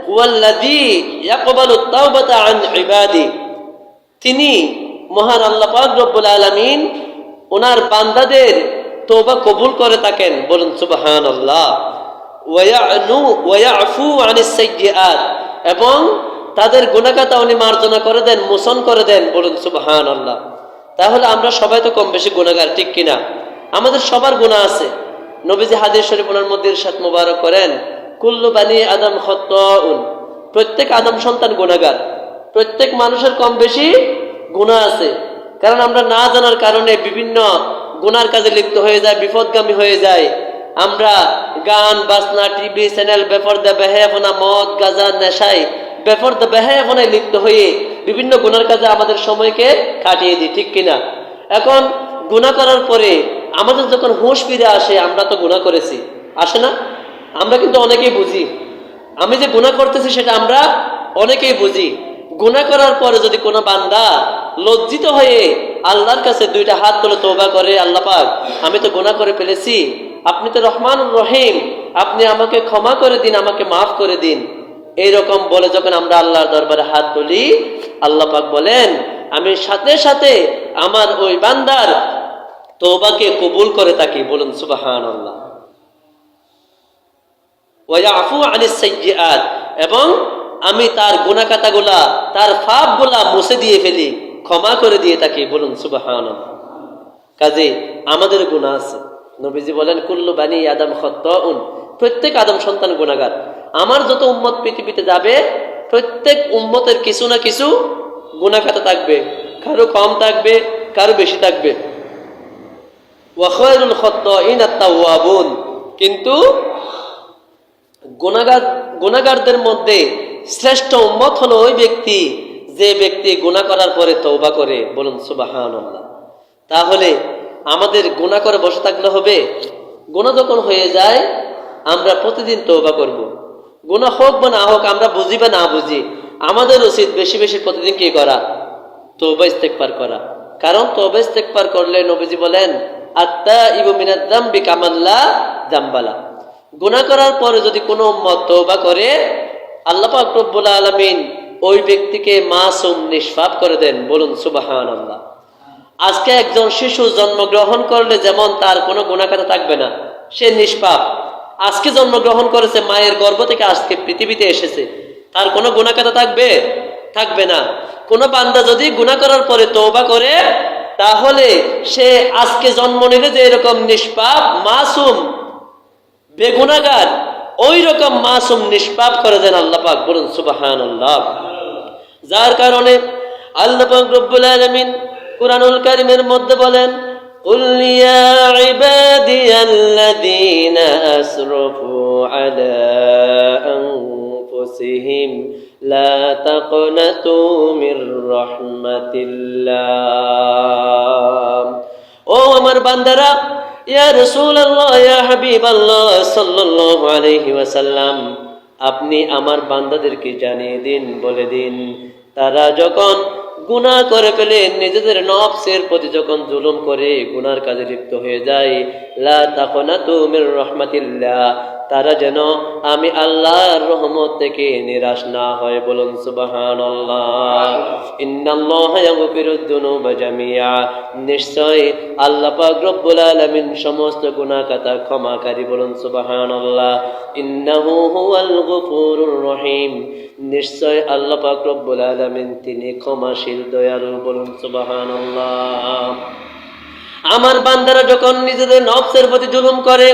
হুয়াল্লাযী ইয়াকবালু তাওবাতা আন ইবাদি, তিনি মহান আল্লাহ পাক রব্বুল আলামিন ওনার বান্দাদের তওবা কবুল করে থাকেন, বলুন সুবহানাল্লাহ। ওয়া ইয়াফু আনিস সাইয়্যাত, এবং তাদের গুনাহখাতা উনি মার্জনা করে দেন, মোচন করে দেন, বলুন সুবহানাল্লাহ। তাহলে আমরা সবাই তো কম বেশি গুনাহগার, ঠিক কিনা? আমাদের সবার গুনাহ আছে। নবীজি হাদিস শরীফের মধ্যে ইরশাদ মুবারক করেন, কুল্লু বানি আদম খাত্তাউন, প্রত্যেক আদম সন্তান গুনাহগার। প্রত্যেক মানুষের কম বেশি গুনাহ আছে, কারণ আমরা না জানার কারণে বিভিন্ন গুনার কাজে লিপ্ত হয়ে যায়, বিপদগামী হয়ে যায়। আমরা গান বাজনা, টিভি চ্যানেল, বেপরদা বেহায়াপনা, মদ গাঁজা নেশায়, বেপরদা বেহায়াপনায় লিপ্ত হয়ে বিভিন্ন গুনার কাজে আমাদের সময়কে কাটিয়ে দিই, ঠিক কিনা? এখন গুনাহ করার পরে আমাদের যখন হুঁশ ফিরে আসে, আমরা তো গুনাহ করেছি, আসে না? আমরা কিন্তু অনেকেই বুঝি আমি যে গুনাহ করতেছি, সেটা আমরা অনেকেই বুঝি। গুনাহ করার পরে যদি কোনো বান্দা লজ্জিত হয়ে আল্লাহর কাছে দুইটা হাত তুলে তওবা করে, আল্লাহ পাক আমি তো গুনাহ করে ফেলেছি, আপনি তো রহমানুর রহিম, আপনি আমাকে ক্ষমা করে দিন, আমাকে মাফ করে দিন, এইরকম বলে যখন আমরা আল্লাহর দরবারে হাত তুলি, আল্লাহ পাক বলেন আমি সাথে সাথে আমার ওই বান্দার তওবাকে কবুল করে থাকি, বলুন সুবহানাল্লাহ। ওয়া ইয়াফু আনিস সাইয়্যাত, এবং আমি তার গুনাহখাতাগুলা, তার পাপগুলা মুছে দিয়ে ফেলি, ক্ষমা করে দিয়ে থাকি, বলুন সুবহানাল্লাহ। কাজে আমাদের গুনাহ আছে। নবীজি বলেন কুল্লু বানি আদম খাত্তাউন, প্রত্যেক আদম সন্তান গুনাহগার। আমার যত উম্মত পৃথিবীতে যাবে, প্রত্যেক উম্মতের কিছু না কিছু গুনাহখাতা থাকবে, কারো কম থাকবে, কারো বেশি থাকবে। ওয়া খায়রুল খাত্তাইন আত-তাওয়াবুন, কিন্তু গুনাহগারদের মধ্যে শ্রেষ্ঠ উম্মত হলো ওই ব্যক্তি যে ব্যক্তি গুনাহ করার পরে তওবা করে, বলুন সুবহানাল্লাহ। তাহলে আমাদের গুনাহ করে বসে থাকলে হবে? গুনাহ যখন হয়ে যায় আমরা প্রতিদিন তওবা করব। গুনাহ হোক বা না হোক, আমরা বুঝি বা না বুঝি, আমাদের উচিত বেশি বেশি প্রতিদিন কি করা? তওবা ইস্তেগফার করা। কারণ তওবা ইস্তেগফার করলে নবীজি বলেন আত-তাইবু মিনাজ যামবি কামান লা যামবালা, গুনাহ করার পরে যদি কোনো উম্মত তওবা করে, আল্লাহ পাক রব্বুল আলামিন ওই ব্যক্তিকে মাসুম, নিষ্পাপ করে দেন, বলুন সুবহানাল্লাহ। আজকে একজন শিশু জন্মগ্রহণ করলে যেমন তার কোনো গুনাহখাতা থাকবে না, সে নিষ্পাপ। আজকে জন্মগ্রহণ করেছে, মায়ের গর্ভ থেকে আজকে পৃথিবীতে এসেছে, তার কোনো গুনাহখাতা থাকবে? থাকবে না। কোনো বান্দা যদি গুনাহ করার পরে তওবা করে, তাহলে সে আজকে জন্ম নিলে যে এরকম নিষ্পাপ, মাসুম, বেগুনাহগার, ওই রকম মাসুম, নিষ্পাপ করে দেন আল্লাহ পাক, বলুন সুবহানাল্লাহ। যার কারণে আল্লাহ পাক রব্বুল আলামিন কুরআনুল কারীমের মধ্যে বলেন কুল ইয়া ইবাদিয়াল্লাযীনা আসরাফু আলা আনফুসিহিম লা তাকনাতু মির রাহমাতিল্লাহ। ও আমার বান্দারা, ইয়া রাসূলুল্লাহ, ইয়া হাবিবাল্লাহ সাল্লাল্লাহু আলাইহি ওয়াসাল্লাম, আপনি আমার বান্দাদেরকে জানিয়ে দিন, বলে দিন, তারা যখন গুনাহ করে ফেলে, নিজেদের নফসের প্রতি যখন জুলুম করে গুনার কাজে লিপ্ত হয়ে যায়, লা তাকনাতু মির রাহমাতিল্লাহ, তারা যেন আমি আল্লাহর রহমত থেকে নিরাশ না হয়, বলুন সুবহানাল্লাহ। ইন্নাল্লাহা ইয়াগফিরুদ যুনুবা জামিআ, নিশ্চয় আল্লাহ পাক রব্বুল আলামিন সমস্ত গুনাহখাতা ক্ষমাকারী, বলুন সুবহানাল্লাহ। ইন্নাহু হুয়াল গফুরুর রহিম, নিশ্চয় আল্লাহ পাক রব্বুল আলামিন তিনি ক্ষমাশীল, দয়ালু, বলুন সুবহানাল্লাহ। আমার বান্দারা যখন নিজেদের নফসের প্রতি জুলুম করে,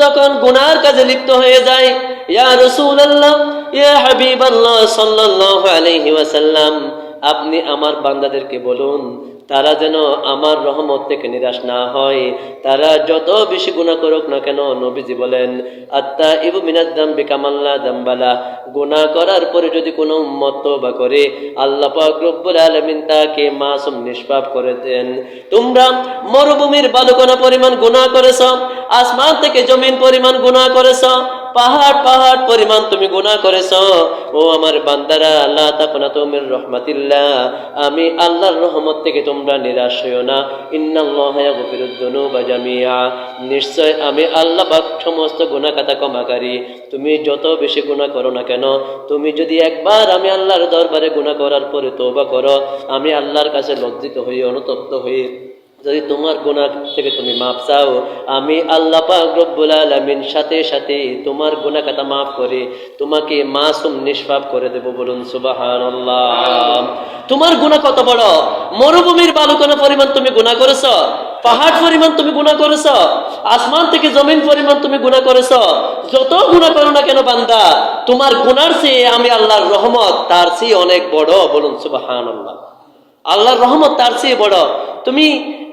যখন গুনার কাজে লিপ্ত হয়ে যায়, ইয়া রাসূলুল্লাহ, ইয়া হাবিবাল্লাহ সাল্লাল্লাহু আলাইহি ওয়াসাল্লাম, আপনি আমার বান্দাদেরকে বলুন, তারা যেন আমার রহমত থেকে নিরাশ না হয়, তারা যত বেশি গুনাহ করুক না কেন। নবীজি বলেন আত-তাইবু মিনাজ যামবি কামান লা যামবালা, গুনাহ করার পরে যদি কোনো উম্মত তওবা করে, আল্লাহ পাক রব্বুল আলামিন তাকে মাসুম, নিষ্পাপ করে দেন। তোমরা মরুভূমির বালুকণা পরিমাণ গুনাহ করেছো, আসমান থেকে জমিন পরিমাণ গুনাহ করেছো, পাহাড় পাহাড় পরিমাণ তুমি গুনাহ করেছো, ও আমার বান্দারা, লা তাকনাতু মির রাহমাতিল্লাহ, আমি আল্লাহর রহমত থেকে তোমরা নিরাশ হইও না। ইন্নাল্লাহা ইয়াগফিরুয যুনুবা জামিআ, নিশ্চয় আমি আল্লাহ পাক সমস্ত গুনাহ খাতা ক্ষমাকারী। তুমি যত বেশি গুনাহ করো না কেন, তুমি যদি একবার আমি আল্লাহর দরবারে গুনাহ করার পরে তওবা করো, আমি আল্লাহর কাছে লজ্জিত হই, অনুতপ্ত হই, যদি তোমার গুনাহ থেকে তুমি মাফ চাও, আমি আল্লাহ পাক রব্বুল আলামিন সাথে সাথে তোমার গুনাহ খাতা মাফ করে তোমাকে মাসুম নিষ্পাপ করে দেব। বলুন সুবহানাল্লাহ। তোমার গুনাহ কত বড়! মরুভূমির বালুকণা পরিমাণ তুমি গুনাহ করেছো, পাহাড় পরিমাণ তুমি গুনাহ করেছো, আসমান থেকে জমিন পরিমাণ তুমি গুনাহ করেছো। যত গুনাহ করো না কেন বান্দা, তোমার গুনার চেয়ে আমি আল্লাহর রহমত তার চেয়ে অনেক বড়। বলুন সুবহানাল্লাহ। আল্লাহর রহমত তার চেয়ে বড়। তুমি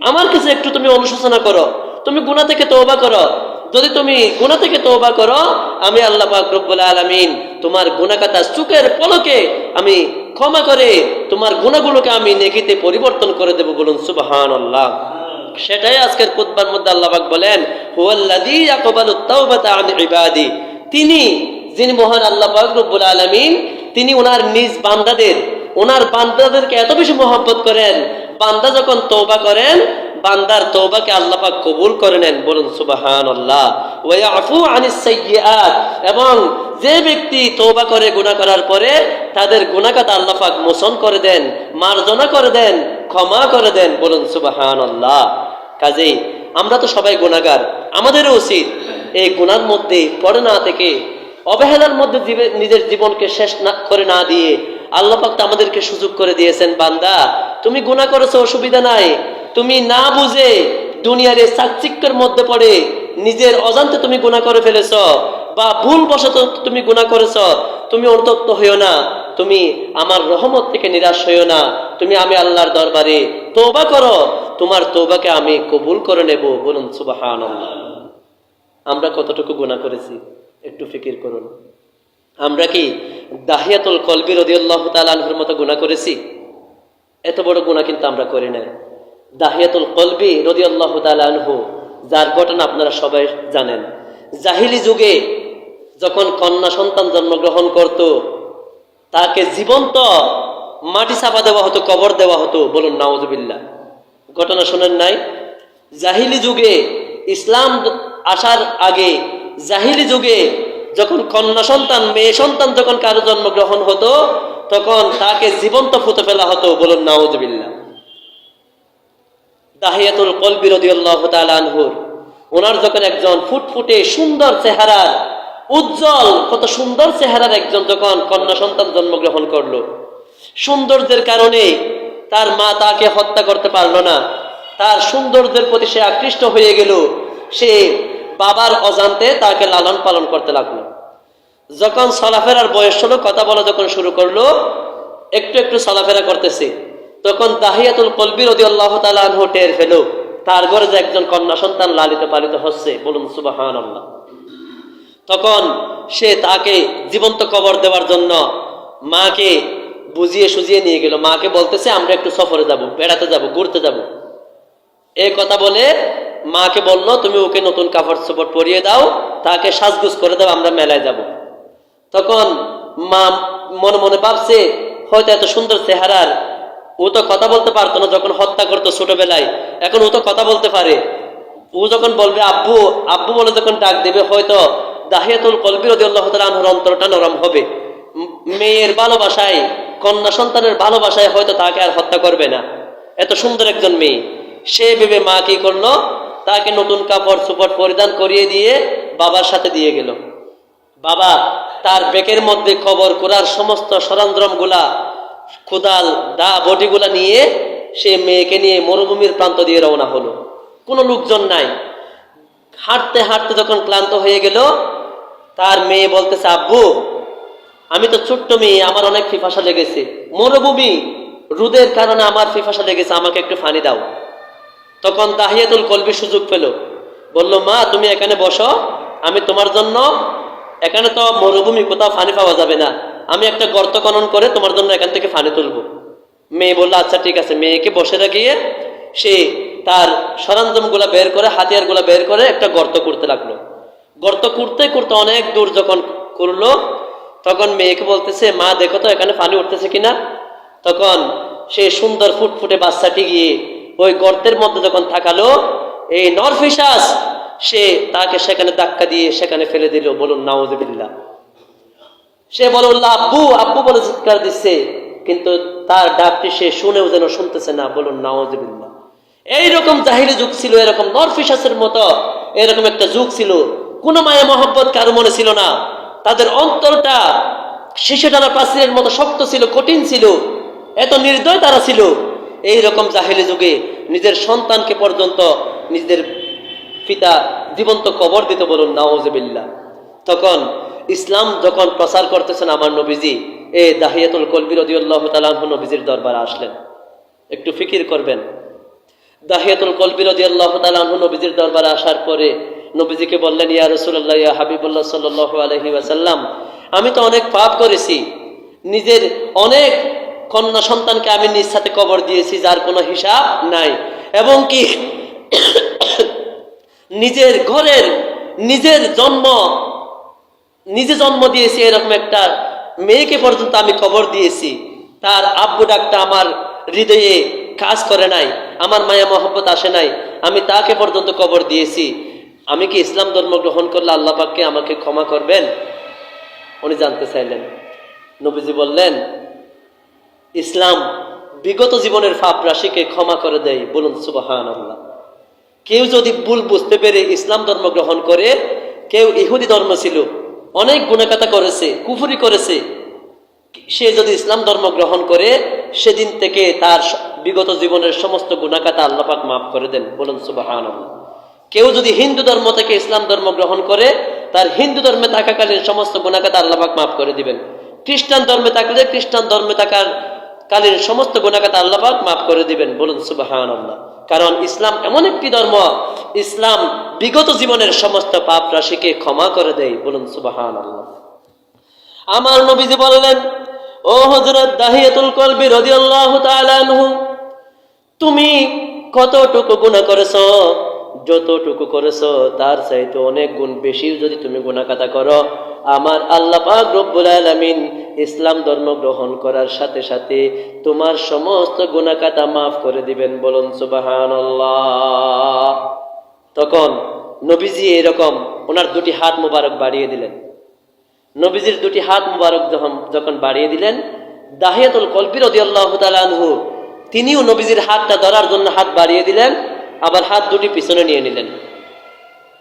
আমার কাছে একটু তুমি অনুশোচনা করো, তুমি গুনাহ থেকে তওবা করো। যদি তুমি গুনাহ থেকে তওবা করো, আমি আল্লাহ পাক রব্বুল আলামিন তোমার গুনাহ খাতা চোখের পলকে আমি ক্ষমা করে তোমার গুনাহগুলোকে আমি নেকিতে পরিবর্তন করে দেব। বলুন সুবহানাল্লাহ। সেটাই আজকের খুতবার মধ্যে আল্লাহ পাক বলেন, হুয়াল্লাযী ইয়াকবালুত তাওবাতা আন ইবাদি, তিনি যিনি মহান আল্লাহ পাক রব্বুল আলামিন, তিনি ওনার নিজ বান্দাদেরকে এত বেশি মহব্বত করেন, বান্দা যখন তওবা করেন, বান্দার তওবাকে আল্লাহ পাক কবুল করে নেন। বলুন সুবহানাল্লাহ। ওয়া ইয়াফু আনিস সাইয়্যাত, এবং যে ব্যক্তি তওবা করে গুনাহ করার পরে তাদের গুনাহ খাতা আল্লাহ পাক মোচন করে দেন, মার্জনা করে দেন, ক্ষমা করে দেন। বলুন সুবহানাল্লাহ। কাজেই আমরা তো সবাই গুনাহগার, আমাদেরও উচিত এই গুনার মধ্যে পড়ে না থেকে, অবহেলার মধ্যে নিজের জীবনকে শেষ না করে না দিয়ে, আল্লাহ পাক আমাদেরকে সুযোগ করে দিয়েছেন, বান্দা তুমি গুনাহ করেছো, অসুবিধা নাই, তুমি না বুঝে দুনিয়ার এই চাকচিক্যের মধ্যে পড়ে নিজের অজান্তে তুমি গুনাহ করে ফেলেছো, বা ভুলবশত তুমি গুনাহ করেছো, তুমি অনুতপ্ত হইও না, তুমি আমার রহমত থেকে নিরাশ হইও না, তুমি আমি আল্লাহর দরবারে তওবা করো, তোমার তওবাকে আমি কবুল করে নেব। বলুন সুবহানাল্লাহ। আমরা কতটুকু গুনাহ করেছি একটু ফিকির করুন। আমরা কি দাহিয়াতুল কলবি রাদিয়াল্লাহু তাআলা আনহুর মতো গুনাহ করেছি? এত বড় গুনাহ কিন্তু আমরা করি না। দাহিয়াতুল কলবি রাদিয়াল্লাহু তাআলা আনহু, যার ঘটনা আপনারা সবাই জানেন, জাহিলি যুগে যখন কন্যা সন্তান জন্মগ্রহণ করত, তাকে জীবন্ত মাটি চাপা দেওয়া হতো, কবর দেওয়া হতো। বলুন নাউজুবিল্লাহ। ঘটনা শোনেন নাই? জাহিলি যুগে, ইসলাম আসার আগে জাহিলি যুগে যখন কন্যা সন্তান, মেয়ে সন্তান যখন কারো জন্মগ্রহণ হতো, তখন তাকে জীবন্ত পুঁতে ফেলা হতো। বলুন নাউজুবিল্লাহ। দাহিয়াতুল কলবি রাদিয়াল্লাহু তাআলা আনহু, ওনার যখন একজন ফুটফুটে সুন্দর চেহারার, উজ্জ্বল কত সুন্দর চেহারার একজন যখন কন্যা সন্তান জন্মগ্রহণ করলো, সৌন্দর্যের কারণে তার মা তাকে হত্যা করতে পারলো না, তার সৌন্দর্যের প্রতি সে আকৃষ্ট হয়ে গেল, সে বাবার অজান্তে তাকে লালন পালন করতে লাগলো। যখন চলাফেরার বয়স হলো, কথা বলা যখন শুরু করলো, একটু একটু চলাফেরা করতেছে, তখন দাহিয়াতুল কলবি রাদিয়াল্লাহু তাআলা আনহু টের পেল তার ঘরে যে একজন কন্যা সন্তান লালিত পালিত হচ্ছে। বলুন সুবহানাল্লাহ। তখন সে তাকে জীবন্ত কবর দেওয়ার জন্য মাকে বুঝিয়ে সুজিয়ে নিয়ে গেল। মাকে বলতেছে, আমরা একটু সফরে যাব, বেড়াতে যাব, ঘুরতে যাব। এই কথা বলে মাকে বলল, তুমি ওকে নতুন কাপড় চোপড় পরিয়ে দাও, তাকে সাজগুজ করে দাও, আমরা মেলায় যাব। তখন মা মনে মনে ভাবছে, হয়তো এত সুন্দর চেহারার, ও তো কথা বলতে পারতো না যখন হত্যা করতো ছোটবেলায়, এখন ও তো কথা বলতে পারে। ও যখন বলবে আব্বু আব্বু বলে যখন ডাক দেবে, হয়তো দাহিয়াতুল কলবি রাদিয়াল্লাহু তাআলা আনহুর অন্তরটা নরম হবে। মেয়ের ভালোবাসায়, কন্যা সন্তানের ভালোবাসায় হয়তো তাকে আর হত্যা করবে না। এত সুন্দর একজন মেয়ে, সে ভেবে মা কি করলো, তাকে নতুন কাপড় চোপড় পরিধান করিয়ে দিয়ে বাবার সাথে দিয়ে গেল। বাবা তার ব্যাগের মধ্যে খবর করার সমস্ত সরঞ্জাম গুলা, কোদাল, দা, বটিগুলা নিয়ে সে মেয়েকে নিয়ে মরুভূমির প্রান্ত দিয়ে রওনা হলো। কোনো লোকজন নাই। হাঁটতে হাঁটতে যখন ক্লান্ত হয়ে গেল, তার মেয়ে বলতেছে, আব্বু আমি তো ছোট্ট মেয়ে, আমার অনেক পিপাসা লেগেছে, মরুভূমি, রোদের কারণে আমার পিপাসা লেগেছে, আমাকে একটু পানি দাও। তখন দাহিয়াতুল কলবি সুযোগ পেল, বলল, মা তুমি এখানে বসো, আমি তোমার জন্য, এখানে তো মরুভূমি, কোথাও পানি পাওয়া যাবে না, আমি একটা গর্ত খনন করে তোমার জন্য এখান থেকে পানি তুলবো। মেয়ে বললো, আচ্ছা ঠিক আছে। মেয়েকে বসে রাখিয়ে সে তার সরঞ্জাম গুলা বের করে, হাতিয়ার গুলা বের করে একটা গর্ত করতে লাগলো। গর্ত করতে করতে অনেক দূর যখন করলো, তখন মেয়েকে বলতেছে, মা দেখো তো এখানে পানি উঠতেছে কিনা। তখন সে সুন্দর ফুটফুটে বাচ্চাটি গিয়ে ওই গর্তের মধ্যে যখন থাকালো, এই নরফিশাস সে তাকে সেখানে ধাক্কা দিয়ে সেখানে ফেলে দিল। বলুন নাউজুবিল্লাহ। সে বলল আব্বু আব্বু বলে চিৎকার দিচ্ছে, কিন্তু তার ডাকটি সে শুনেও যেন শুনতেছে না। বলুন নাউজুবিল্লাহ। এইরকম জাহিলি যুগ ছিল, এরকম নরফিশাসের মতো এরকম একটা যুগ ছিল। কোনো মায়া মহব্বত কারো মনে ছিল না। তাদের অন্তরটা শিশুটানা প্রাচীরের মতো শক্ত ছিল, কঠিন ছিল, এত নির্দয় তারা ছিল। এইরকম জাহিলি যুগে নিজের সন্তানকে পর্যন্ত নিজের পিতা জীবন্ত কবর দিত। বলুন নাউজুবিল্লাহ। তখন ইসলাম যখন প্রচার করতেছেন আমার নবীজি, দাহিয়াতুল কলবি রাদিয়াল্লাহু তাআলা আনহু নবীজির দরবারে আসলেন। একটু ফিকির করবেন। দাহিয়াতুল কলবি রাদিয়াল্লাহু তাআলা আনহু নবীজির দরবারে আসার পরে নবীজিকে বললেন, ইয়া রাসূলুল্লাহ, ইয়া হাবিবুল্লাহ সাল্লাল্লাহু আলাইহি ওয়াসাল্লাম, আমি তো অনেক পাপ করেছি, নিজের অনেক কন্যা সন্তানকে আমি নিজ সাথে কবর দিয়েছি যার কোনো হিসাব নাই, এবং কি নিজের ঘরের নিজে জন্ম দিয়েছি এরকম একটা মেয়েকে পর্যন্ত আমি কবর দিয়েছি, তার আব্বু ডাকটা আমার হৃদয়ে কাজ করে নাই, আমার মায়া মহব্বত আসে নাই, আমি তাকে পর্যন্ত কবর দিয়েছি। আমি কি ইসলাম ধর্ম গ্রহণ করলে আল্লাহ পাককে আমাকে ক্ষমা করবেন? উনি জানতে চাইলেন। নবীজি বললেন, ইসলাম বিগত জীবনের পাপ রাশিকে ক্ষমা করে দেয়। বলুন সুবহানাল্লাহ। কেউ যদি ভুল বুঝতে পেরে ইসলাম ধর্ম গ্রহণ করে, কেউ ইহুদি ধর্ম ছিল, অনেক গুনাহগাতা করেছে, কুফরি করেছে, সে যদি ইসলাম ধর্ম গ্রহণ করে, সেদিন থেকে তার বিগত জীবনের সমস্ত গুনাহগাতা আল্লাহ পাক মাফ করে দেন। বলুন সুবহানাল্লাহ। কেউ যদি হিন্দু ধর্ম থেকে ইসলাম ধর্ম গ্রহণ করে, তার হিন্দু ধর্মে থাকাকালীন সমস্ত গুনাহগাতা আল্লাহ পাক মাফ করে দিবেন। খ্রিস্টান ধর্মে থাকলে খ্রিস্টান ধর্মে থাকার কালীন সমস্ত গুনাহগাতা আল্লাহ পাক মাফ করে দিবেন। বলুন সুবহানাল্লাহ। কারণ ইসলাম এমন একটি ধর্ম, ইসলাম বিগত জীবনের সমস্ত পাপ রাশিকে ক্ষমা করে দেয়। বলুন সুবহানাল্লাহ। আমার নবীজি বললেন, ও হযরত দাহিয়াতুল কলবি রাদিয়াল্লাহু তাআলা আনহু, তুমি কতটুকু গুনাহ করেছো? যতটুকু করেছো তার চাইতে অনেক গুণ বেশি যদি তুমি গুনাহগাতা করো, আমার আল্লাহ পাক রব্বুল আলামিন ইসলাম ধর্ম গ্রহণ করার সাথে সাথে তোমার সমস্ত গুনাহগাতা মাফ করে দিবেন। বলুন সুবহানাল্লাহ। তখন নবীজি এরকম ওনার দুটি হাত মুবারক বাড়িয়ে দিলেন। নবীজির দুটি হাত মুবারক যখন বাড়িয়ে দিলেন, দাহিয়াতুল কলবি রাদিয়াল্লাহু তাআলা আনহু তিনিও নবীজির হাতটা ধরার জন্য হাত বাড়িয়ে দিলেন, আবার হাত দুটি পিছনে নিয়ে নিলেন।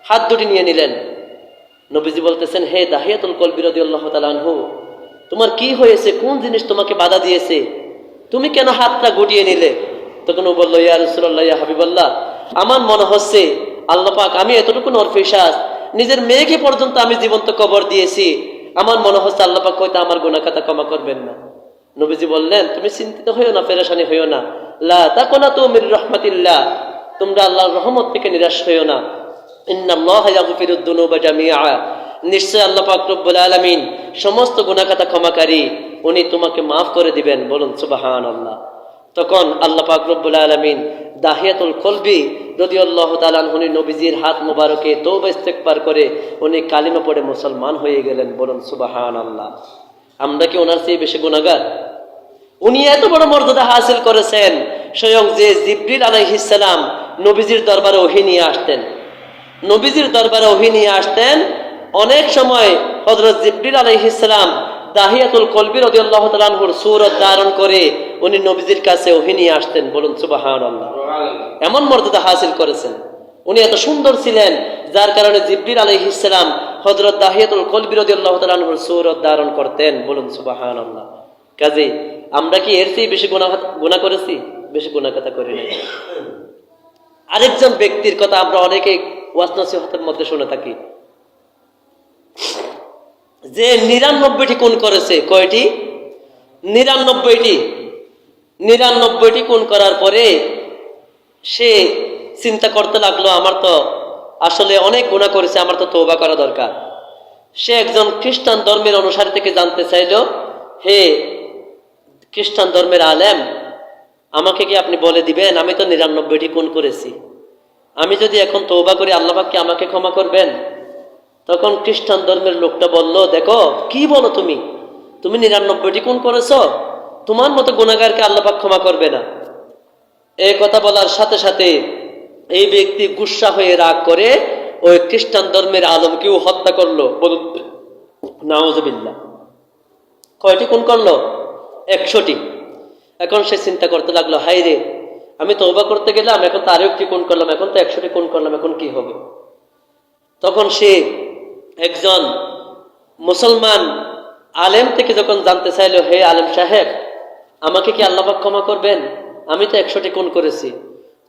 হাত দুটি নিয়ে নিলেন। নবীজি বলতেছেন, হে দাহিয়াতুল কলবি রাদিয়াল্লাহু তাআলা আনহু, তোমার কি হয়েছে? কোন জিনিস তোমাকে বাধা দিয়েছে? তুমি কেন হাতটা গুটিয়ে নিলে? তখন ও বলল, ইয়া রাসূলুল্লাহ, ইয়া হাবিবাল্লাহ, আমার মনে হচ্ছে আল্লাহ পাক, আমি এতটুকু নরফিশাস, নিজের মেয়েকে পর্যন্ত আমি জীবন্ত কবর দিয়েছি, আমার মনে হচ্ছে আল্লাহ পাক হয়তো আমার গুনাহগাতা ক্ষমা করবেন না। নবীজি বললেন, তুমি চিন্তিত হইও না, পেরেশানি হইও না, লা তাকুনাতু মির রাহমাতিল্লাহ, তোমরা আল্লাহর রহমত থেকে নিরাশ হইও না। ইন্নাল্লাহা ইয়াগফিরুদ দুনুবা জামিআ, নিশ্চয় আল্লাহ পাক রব্বুল আলামিন সমস্ত গুনাহগাতা ক্ষমাকারী, উনি তোমাকে মাফ করে দিবেন। বলুন সুবহানাল্লাহ। তখন আল্লাহ পাক রব্বুল আলামিন দাহিয়াতুল কলবি রাদিয়াল্লাহু তাআলা আনহু নবীজির হাত মুবারকে তওবা ইস্তেগফার করে উনি কালিমা পড়ে মুসলমান হয়ে গেলেন। বলুন সুবহানাল্লাহ। আমরা কি ওনার চেয়ে বেশি গুনাহগার? উনি এত বড় মর্যাদা হাসিল করেছেন, স্বয়ং যে জিবরিল আলাইহিস সালাম নবীজির দরবারে ওহী নিয়ে আসতেন, নবীজির দরবারে ওহী নিয়ে আসতেন, অনেক সময় হযরত জিবরিল আলাইহিস সালাম দাহিয়াতুল কলবি রাদিয়াল্লাহু তাআলা আনহুর সূরত ধারণ করে উনি নবীজির কাছে ওহী নিয়ে আসতেন। বলুন সুবহানাল্লাহ। এমন মর্যাদা হাসিল করেছেন, উনি এত সুন্দর ছিলেন, যার কারণে জিবরিল আলাইহিস সালাম হযরত দাহিয়াতুল কলবি রাদিয়াল্লাহু তাআলা আনহুর সূরত ধারণ করতেন। বলুন সুবহানাল্লাহ। কাজে আমরা কি এর চেয়ে বেশি গুনাহ করেছি? বেশি গুনাহগাতা করি নাই। আরেকজন ব্যক্তির কথা আমরা অনেকে ওয়াজ নসিহতের মধ্যে শুনে থাকি, যে 99টি খুন করেছে। কয়টি? 99টি। 99টি খুন করার পরে সে চিন্তা করতে লাগলো, আমার তো আসলে অনেক গুনাহ করেছে, আমার তো তওবা করা দরকার। সে একজন খ্রিস্টান ধর্মের অনুসারী থেকে জানতে চাইল, হে খ্রিস্টান ধর্মের আলেম, আমাকে কি আপনি বলে দিবেন, আমি তো 99টি খুন করেছি, আমি যদি এখন তওবা করি আল্লাহ পাক কি আমাকে ক্ষমা করবেন? তখন খ্রিস্টান ধর্মের লোকটা বলল, দেখো কি বলো তুমি, তুমি 99টি খুন করেছো, তোমার মতো গুনাহগারকে আল্লাহ পাক ক্ষমা করবে না। এই কথা বলার সাথে সাথে এই ব্যক্তি গুসা হয়ে রাগ করে ওই খ্রিস্টান ধর্মের আলমকেও হত্যা করলো। বলুন নাউজুবিল্লাহ। কয়টি খুন করলো? 100টি। এখন সে চিন্তা করতে লাগলো, হাই রে, আমি তওবা করতে গেলাম, এখন তো আরো একটি খুন করলাম, এখন তো 100টি খুন করলাম, এখন কি হবে? তখন সে একজন মুসলমান আলেম থেকে যখন জানতে চাইলো, হে আলেম সাহেব, আমাকে কি আল্লাহ পাক ক্ষমা করবেন? আমি তো 100টি খুন করেছি।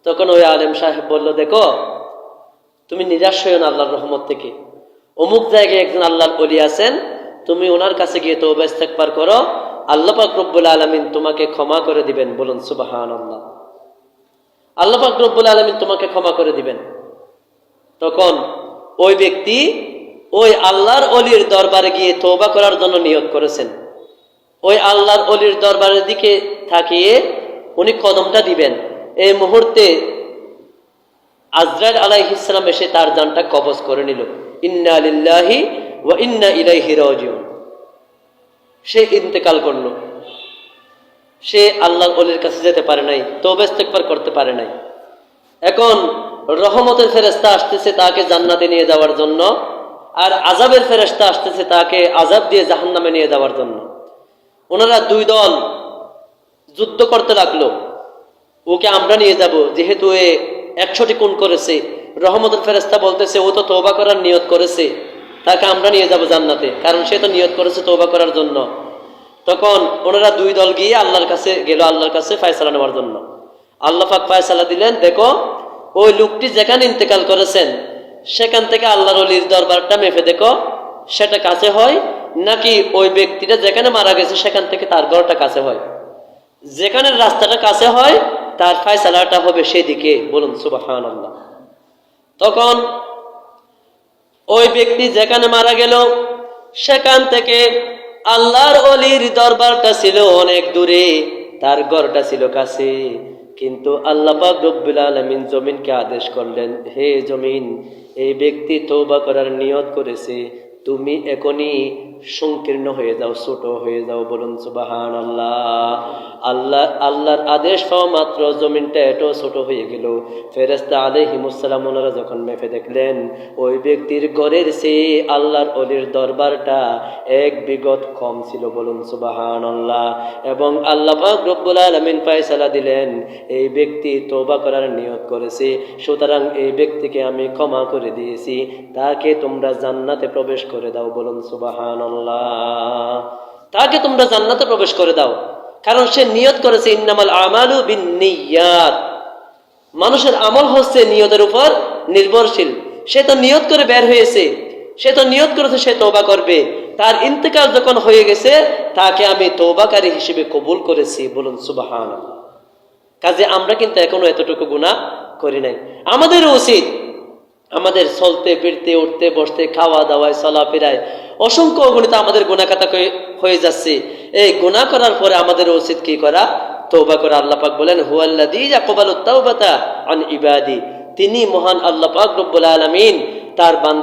তখন ওই আলেম সাহেব বলল, দেখো তুমি নিরাশ হইও না আল্লাহর রহমত থেকে। অমুক জায়গায় একজন আল্লাহর ওলি আছেন, তুমি ওনার কাছে গিয়ে তওবা ইস্তেগফার করো, আল্লাহ পাক রব্বুল আলামিন তোমাকে ক্ষমা করে দিবেন। বলুন সুবহানাল্লাহ। আল্লাহ পাক রব্বুল আলামিন তোমাকে ক্ষমা করে দিবেন। তখন ওই ব্যক্তি ওই আল্লাহর ওলির দরবারে গিয়ে তওবা করার জন্য নিয়ত করেছেন। ওই আল্লাহর ওলির দরবারের দিকে তাকিয়ে উনি কদমটা দিবেন, এই মুহূর্তে আজরাইল আলাইহিস সালাম এসে তার জানটা কবজ করে নিল। ইন্না লিল্লাহি ওয়া ইন্না ইলাইহি রাজিউন। সে ইন্তেকাল করলো। সে আল্লাহর ওলির কাছে যেতে পারে নাই, তওবা ইস্তেগফার করতে পারে নাই। এখন রহমতের ফেরেশতা আসতেছে তাকে জান্নাতে নিয়ে যাওয়ার জন্য, আর আযাবের ফেরেশতা আসতেছে তাকে আযাব দিয়ে জাহান্নামে নিয়ে যাওয়ার জন্য। ওনারা দুই দল যুদ্ধ করতে লাগলো। ওকে আমরা নিয়ে যাব, যেহেতু এ 100টি খুন করেছে। রহমতের ফেরেশতা বলতেছে, ও তো তওবা করার নিয়ত করেছে, তাকে আমরা নিয়ে যাব জান্নাতে, কারণ সে তো নিয়ত করেছে তওবা করার জন্য। তখন ওনারা দুই দল গিয়ে আল্লাহর কাছে গেল, আল্লাহর কাছে ফয়সালা নেওয়ার জন্য। আল্লাহ পাক ফয়সালা দিলেন, দেখো ওই লোকটি যেখানে ইন্তেকাল করেছেন সেখান থেকে আল্লাহর ওলির দরবারটা মেপে দেখো সেটা কাছে হয় নাকি ওই ব্যক্তিটা যেখানে মারা গেছে সেখান থেকে তার ঘরটা কাছে হয়। যেখানে রাস্তাটা কাছে হয় তার ফয়সালাটা হবে সেদিকে। বলুন সুবহানাল্লাহ। তখন ওই ব্যক্তি যেখানে মারা গেল সেখান থেকে আল্লাহর ওলির দরবারটা ছিল অনেক দূরে, তার ঘরটা ছিল কাছে। কিন্তু আল্লাহ পাক রব্বুল আলামিন জমিনকে আদেশ করলেন, হে জমিন, এই ব্যক্তি তওবা করার নিয়ত করেছে, তুমি এখনই সংকীর্ণ হয়ে যাও, ছোট হয়ে যাও। বলুন সুবহানাল্লাহ। আল্লাহর আদেশ পাওয়া মাত্র জমিনটা এত ছোট হয়ে গেল। ফেরেশতা আলাইহিমুস সালাম ওনারা যখন মেপে দেখলেন ওই ব্যক্তির ঘরের চেয়ে আল্লাহর ওলির দরবারটা 1 বিঘত কম ছিল। বলুন সুবহানাল্লাহ। এবং আল্লাহ পাক রব্বুল আলামিন ফয়সালা দিলেন, এই ব্যক্তি তওবা করার নিয়ত করেছে, সুতরাং এই ব্যক্তিকে আমি ক্ষমা করে দিয়েছি, তাকে তোমরা জান্নাতে প্রবেশ করে দাও। বলুন সুবহানাল্লাহ। তাকে তোমরা জান্নাতে প্রবেশ করে দাও, কারণ সে নিয়ত করেছে ইন্নামাল আমালু বিন্নিয়াত। মানুষের আমল হচ্ছে নিয়তের উপর নির্ভরশীল। সে তো নিয়ত করে বের হয়েছে, সে তো নিয়ত করেছে সে তওবা করবে। তার ইন্তেকাল যখন হয়ে গেছে তাকে আমি তওবাকারী হিসেবে কবুল করেছি। বলুন সুবহানাল্লাহ। কাজে আমরা কিন্তু এখনো এতটুকু গুনাহ করি নাই। আমাদের উচিত, আমাদের চলতে ফিরতে উঠতে বসতে খাওয়া দাওয়ায় চলাফেরায় অসংখ্য অগণিত আমাদের গুনাহ খাতা হয়ে যাচ্ছে। এই গুনাহ করার পরে আমাদের উচিত কি করা? তওবা করা। আল্লাহ পাক বলেন, হুয়াল্লাযী ইয়াকবালুত তাওবাতা আন ইবাদি। তিনি মহান আল্লাহ পাক রব্বুল আলামিন তার বান্দা